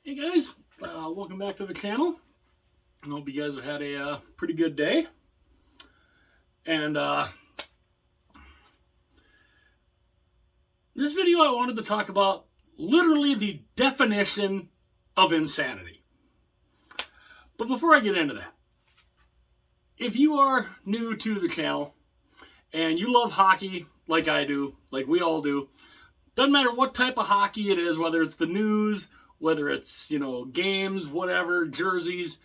Hey guys, welcome back to the channel. I hope you guys have had a pretty good day. And this video I wanted to talk about literally the definition of insanity. But before I get into that, if you are new to the channel and you love hockey like I do, like we all do, doesn't matter what type of hockey it is, whether it's the news, whether it's, games, whatever, jerseys.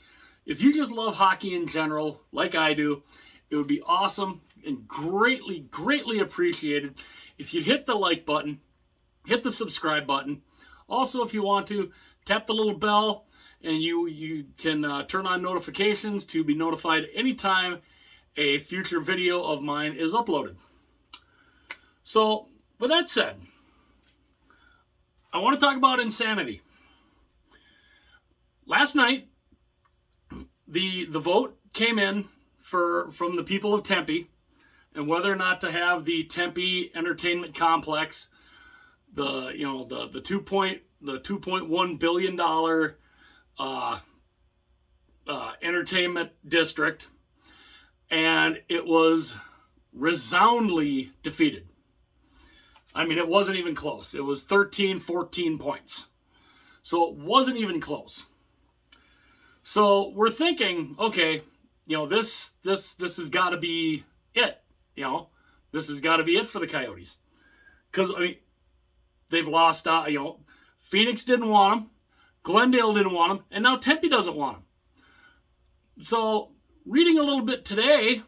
If you just love hockey in general, like I do, it would be awesome and greatly, greatly appreciated if you hit the like button, hit the subscribe button. Also, if you want to, tap the little bell and you can turn on notifications to be notified anytime a future video of mine is uploaded. So, with that said, I want to talk about insanity. Last night, the vote came in from the people of Tempe, and whether or not to have the Tempe Entertainment Complex, the $2.1 billion entertainment district, and it was resoundingly defeated. I mean, it wasn't even close. It was 14 points. So it wasn't even close. So we're thinking, okay, this has got to be it. This has got to be it for the Coyotes. Because, they've lost, Phoenix didn't want them, Glendale didn't want them, and now Tempe doesn't want them. So, reading a little bit today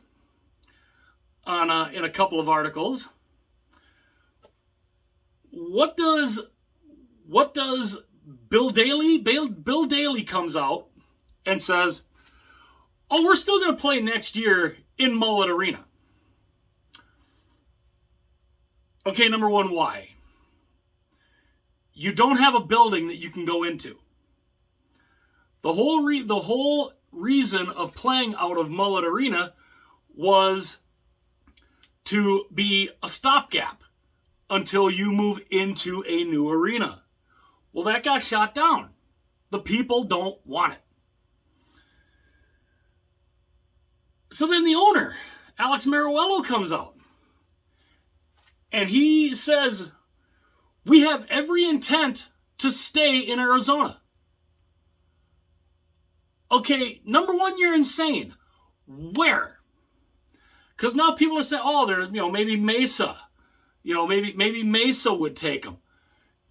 in a couple of articles, what does Bill Daly? Bill Daly comes out and says, "Oh, we're still going to play next year in Mullet Arena." Okay, number one, why? You don't have a building that you can go into. The whole reason of playing out of Mullet Arena was to be a stopgap until you move into a new arena. Well, that got shot down. The people don't want it. So then the owner, Alex Mariuello, comes out. And he says, we have every intent to stay in Arizona. Okay, number one, you're insane. Where? Because now people are saying, oh, they're, maybe Mesa. Maybe Mesa would take them.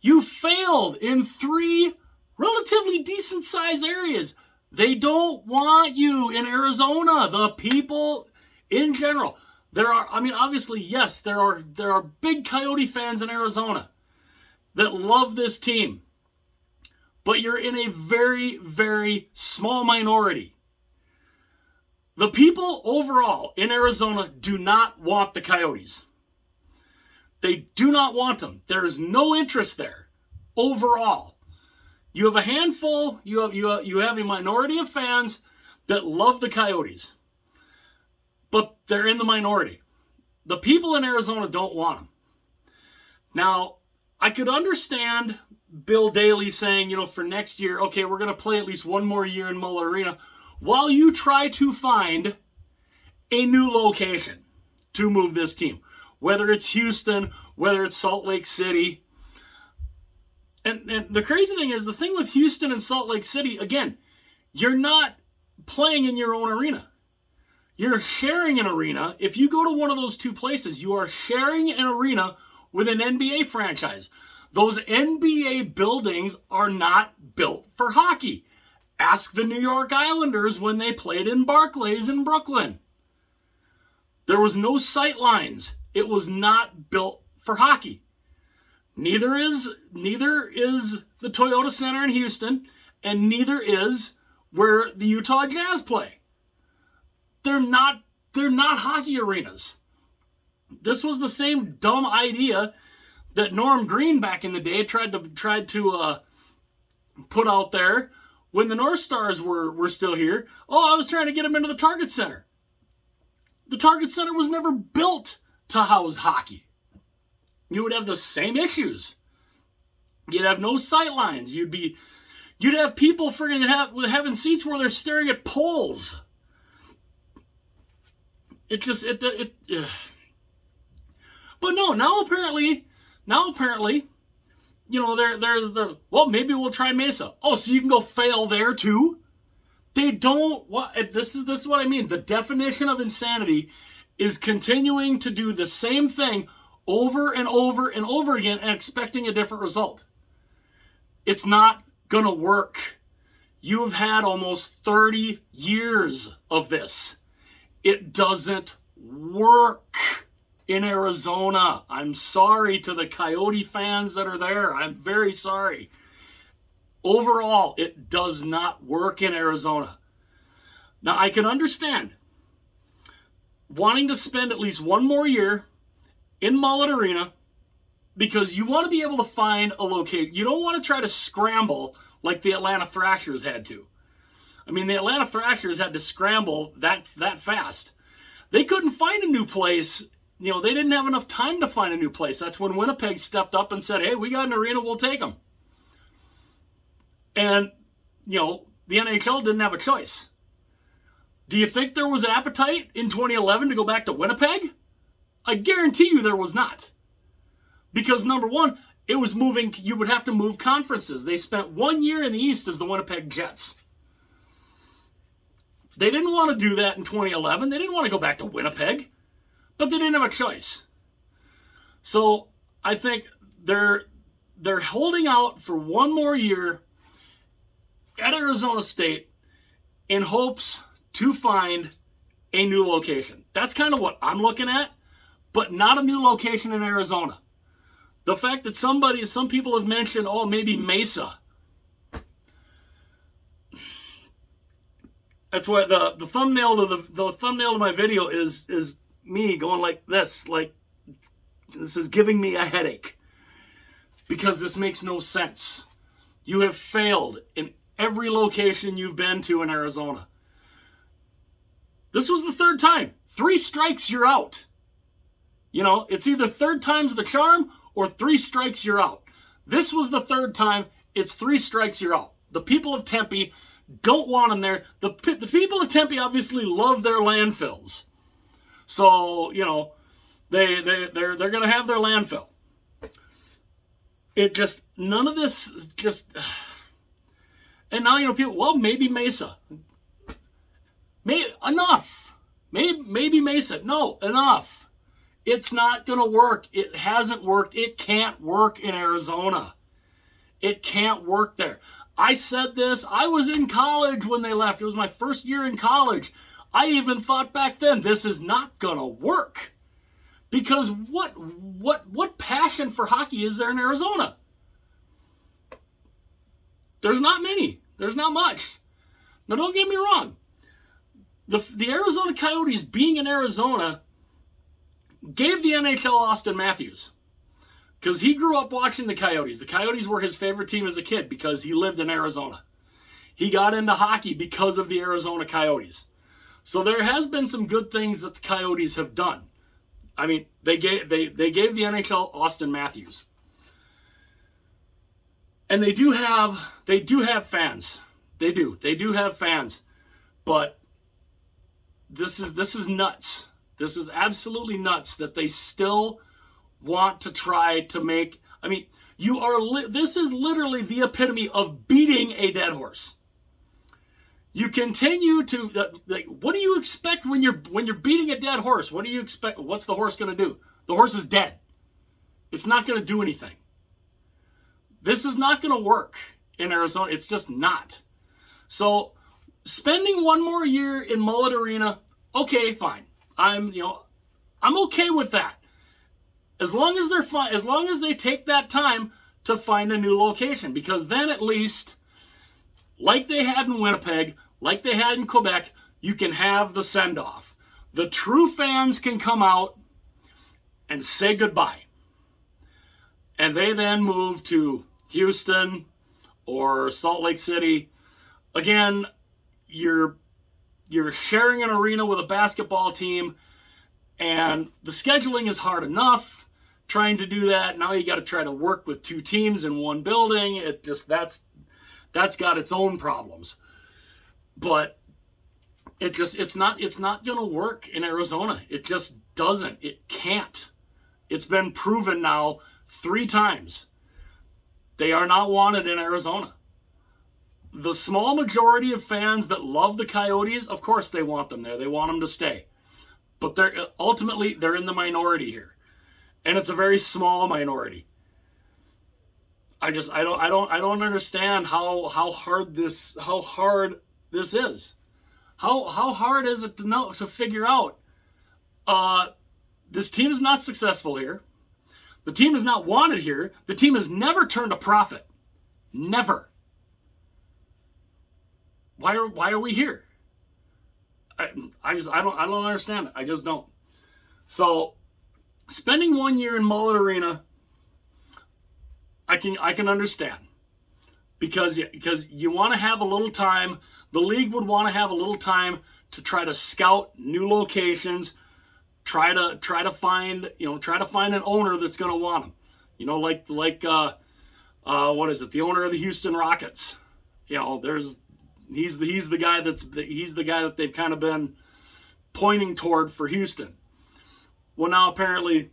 You failed in 3 relatively decent-sized areas. They don't want you in Arizona. The people in general. Obviously, yes, there are big Coyote fans in Arizona that love this team. But you're in a very, very small minority. The people overall in Arizona do not want the Coyotes. They do not want them. There is no interest there overall. You have a handful, you have a minority of fans that love the Coyotes. But they're in the minority. The people in Arizona don't want them. Now, I could understand Bill Daly saying, for next year, okay, we're going to play at least one more year in Mullet Arena while you try to find a new location to move this team. Whether it's Houston, whether it's Salt Lake City. And the crazy thing is, the thing with Houston and Salt Lake City, again, you're not playing in your own arena. You're sharing an arena. If you go to one of those two places, you are sharing an arena with an NBA franchise. Those NBA buildings are not built for hockey. Ask the New York Islanders when they played in Barclays in Brooklyn. There was no sight lines. It was not built for hockey. Neither is the Toyota Center in Houston, and neither is where the Utah Jazz play. They're not hockey arenas. This was the same dumb idea that Norm Green back in the day tried to put out there when the North Stars were still here. Oh, I was trying to get them into the Target Center. The Target Center was never built to house hockey. You would have the same issues. You'd have no sight lines. You'd be You'd have people friggin' having seats where they're staring at poles. But no, now apparently, there's maybe we'll try Mesa. Oh, so you can go fail there too? They don't. This is what I mean. The definition of insanity is continuing to do the same thing over and over and over again and expecting a different result. It's not going to work. You have had almost 30 years of this. It doesn't work in Arizona. I'm sorry to the Coyote fans that are there. I'm very sorry. Overall, it does not work in Arizona. Now, I can understand wanting to spend at least one more year in Mullet Arena because you want to be able to find a location. You don't want to try to scramble like the Atlanta Thrashers had to. I mean, the Atlanta Thrashers had to scramble that fast. They couldn't find a new place. They didn't have enough time to find a new place. That's when Winnipeg stepped up and said, hey, we got an arena, we'll take them. And, the NHL didn't have a choice. Do you think there was an appetite in 2011 to go back to Winnipeg? I guarantee you there was not. Because number one, it was moving, you would have to move conferences. They spent 1 year in the East as the Winnipeg Jets. They didn't want to do that in 2011. They didn't want to go back to Winnipeg. But they didn't have a choice. So I think they're holding out for one more year at Arizona State in hopes to find a new location. That's kind of what I'm looking at, but not a new location in Arizona. The fact that some people have mentioned, maybe Mesa. That's why the thumbnail to my video is me going like this is giving me a headache because this makes no sense. You have failed in every location you've been to in Arizona. This was the third time. 3 strikes, you're out. It's either third time's the charm or 3 strikes, you're out. This was the third time. It's 3 strikes, you're out. The people of Tempe don't want them there. The people of Tempe obviously love their landfills. So, they're going to have their landfill. It just, none of this just, and now, people, maybe Mesa. Enough. Maybe Mesa. No, enough. It's not going to work. It hasn't worked. It can't work in Arizona. It can't work there. I said this. I was in college when they left. It was my first year in college. I even thought back then, this is not going to work. Because what passion for hockey is there in Arizona? There's not many. There's not much. Now, don't get me wrong. The Arizona Coyotes being in Arizona gave the NHL Austin Matthews. Because he grew up watching the Coyotes. The Coyotes were his favorite team as a kid because he lived in Arizona. He got into hockey because of the Arizona Coyotes. So there has been some good things that the Coyotes have done. I mean, they gave the NHL Austin Matthews. And they do have fans. They do have fans. But this is nuts. This is absolutely nuts that they still want to try to make, this is literally the epitome of beating a dead horse. You continue to, what do you expect when you're beating a dead horse? What do you expect? What's the horse going to do? The horse is dead. It's not going to do anything. This is not going to work in Arizona. It's just not. So spending one more year in Mullet Arena, okay, fine. I'm okay with that. As long as they're fine, as long as they take that time to find a new location, because then at least, like they had in Winnipeg, like they had in Quebec, you can have the send-off. The true fans can come out and say goodbye. And they then move to Houston or Salt Lake City. Again, you're sharing an arena with a basketball team, and the scheduling is hard enough. Trying to do that, now you got to try to work with 2 teams in one building. that's got its own problems. But it's not going to work in Arizona. It just doesn't. It can't. It's been proven now 3 times. They are not wanted in Arizona. The small majority of fans that love the Coyotes, of course they want them there. They want them to stay. But they're in the minority here. And it's a very small minority. I don't understand how hard this is. How hard is it to figure out this team is not successful here. The team is not wanted here. The team has never turned a profit. Never. Why are we here? I don't understand it. I just don't. So spending 1 year in Mullet Arena, I can understand. Because you want to have a little time. The league would want to have a little time to try to scout new locations, try to find an owner that's going to want them. Like what is it? The owner of the Houston Rockets. He's the guy that they've kind of been pointing toward for Houston. Well, now apparently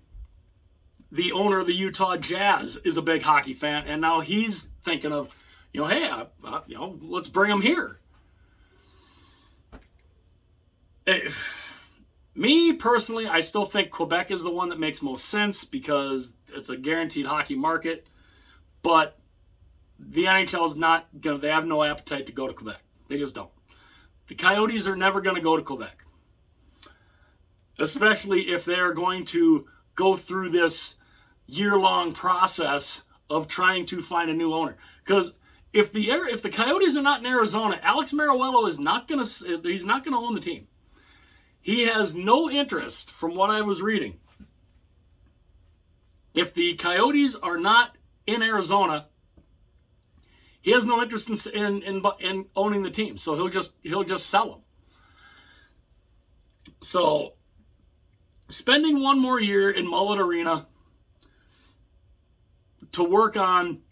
the owner of the Utah Jazz is a big hockey fan, and now he's thinking of, hey, let's bring him here. Me personally, I still think Quebec is the one that makes most sense because it's a guaranteed hockey market. But the NHL is not going to, they have no appetite to go to Quebec. They just don't. The Coyotes are never going to go to Quebec. Especially if they're going to go through this year-long process of trying to find a new owner. Because if the Coyotes are not in Arizona, Alex Meruelo is not going to own the team. He has no interest, from what I was reading. If the Coyotes are not in Arizona, he has no interest in owning the team. So he'll just sell them. So spending 1 more year in Mullet Arena to work on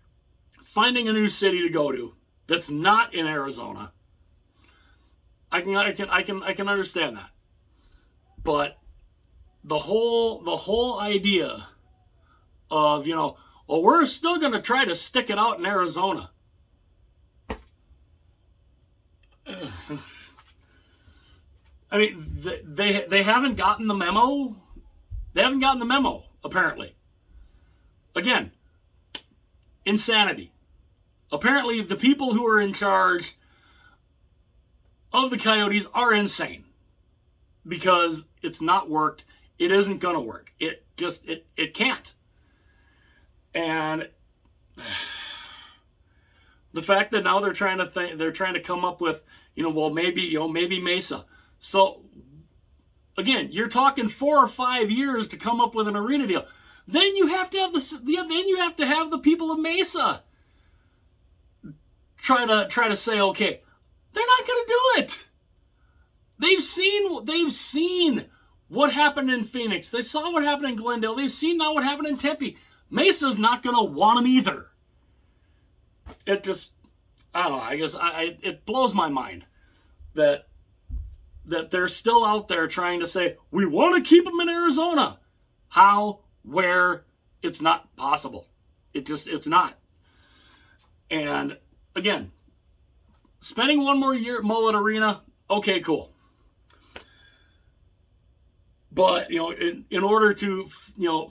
finding a new city to go to that's not in Arizona, I can understand that. But the whole idea of, we're still going to try to stick it out in Arizona. I mean, they haven't gotten the memo. They haven't gotten the memo, apparently. Again, insanity. Apparently, the people who are in charge of the Coyotes are insane. Because it's not worked. It isn't going to work. It can't. And the fact that now they're trying to come up with, maybe Mesa. So again, you're talking 4 or 5 years to come up with an arena deal. Then you have to have the people of Mesa try to say, okay, they're not going to do it. They've seen what happened in Phoenix. They saw what happened in Glendale. They've seen now what happened in Tempe. Mesa's not going to want them either. It just, I don't know. I guess it blows my mind that they're still out there trying to say, we want to keep them in Arizona. How? Where? It's not possible. It's not. And again, spending 1 more year at Mullet Arena, okay, cool. But, in order to,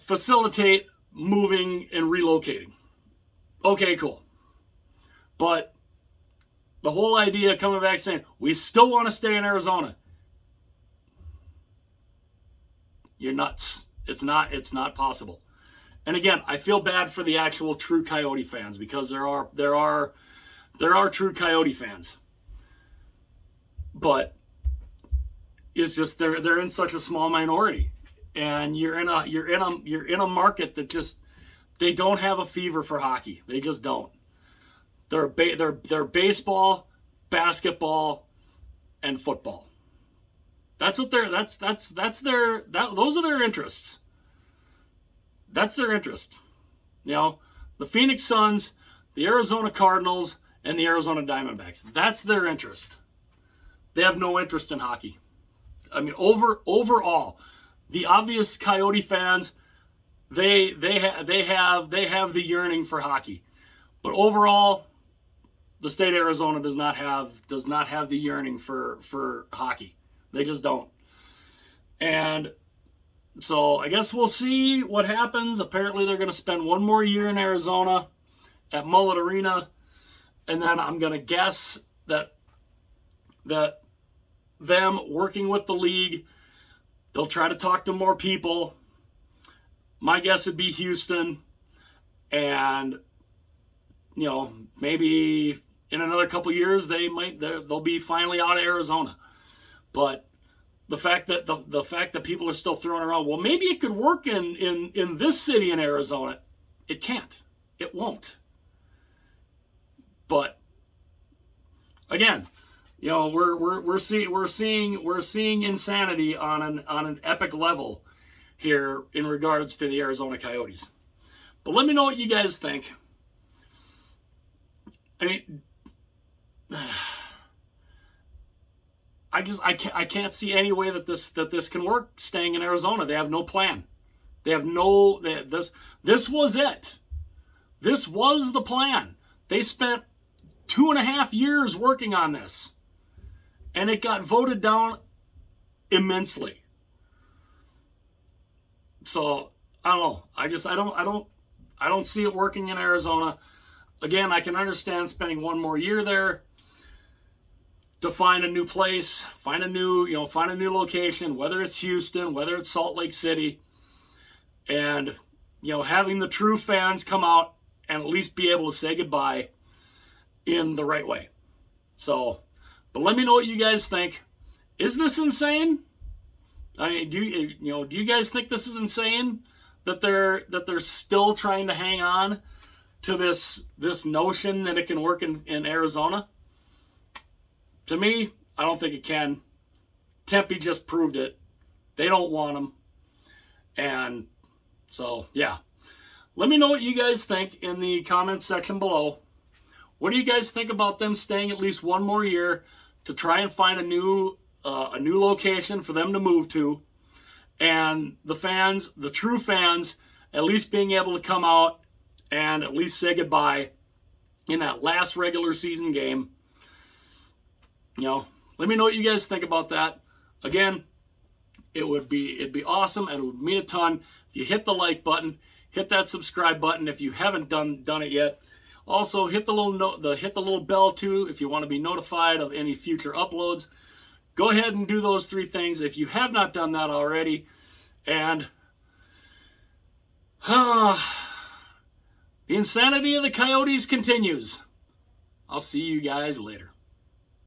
facilitate moving and relocating. Okay, cool. But the whole idea coming back saying, we still want to stay in Arizona. You're nuts. It's not possible. And again, I feel bad for the actual true Coyote fans because there are true Coyote fans. But it's just they're in such a small minority, and you're in a market that just, they don't have a fever for hockey. They just don't. They're baseball, basketball, and football. That's what those are their interests. That's their interest. The Phoenix Suns, the Arizona Cardinals, and the Arizona Diamondbacks. That's their interest. They have no interest in hockey. I mean, overall, the obvious Coyote fans, they have the yearning for hockey, but overall, the state of Arizona does not have the yearning for hockey. They just don't. And so I guess we'll see what happens. Apparently, they're going to spend one more year in Arizona at Mullet Arena, and then I'm going to guess that them working with the league, they'll try to talk to more people. My guess would be Houston, and maybe in another couple years they'll be finally out of Arizona. But the fact that people are still throwing around, well, maybe it could work in this city in Arizona. It can't. It won't. But again, we're seeing insanity on an epic level here in regards to the Arizona Coyotes. But let me know what you guys think. I mean, I can't see any way that this can work staying in Arizona. They have no plan. This was it. This was the plan. They spent 2.5 years working on this, and it got voted down immensely. So I don't know. I don't see it working in Arizona. Again, I can understand spending one more year there to find a new place, find a new location, whether it's Houston, whether it's Salt Lake City, and having the true fans come out and at least be able to say goodbye in the right way. So, but let me know what you guys think. Is this insane? I mean, do you guys think this is insane that they're still trying to hang on to this notion that it can work in Arizona? To me, I don't think it can. Tempe just proved it. They don't want them. And so, yeah. Let me know what you guys think in the comments section below. What do you guys think about them staying at least one more year to try and find a new location for them to move to, and the fans, the true fans, at least being able to come out and at least say goodbye in that last regular season game? Let me know what you guys think about that. Again, it'd be awesome, and it would mean a ton if you hit the like button, hit that subscribe button if you haven't done it yet. Also, hit the little bell too if you want to be notified of any future uploads. Go ahead and do those 3 things if you have not done that already. And the insanity of the Coyotes continues. I'll see you guys later.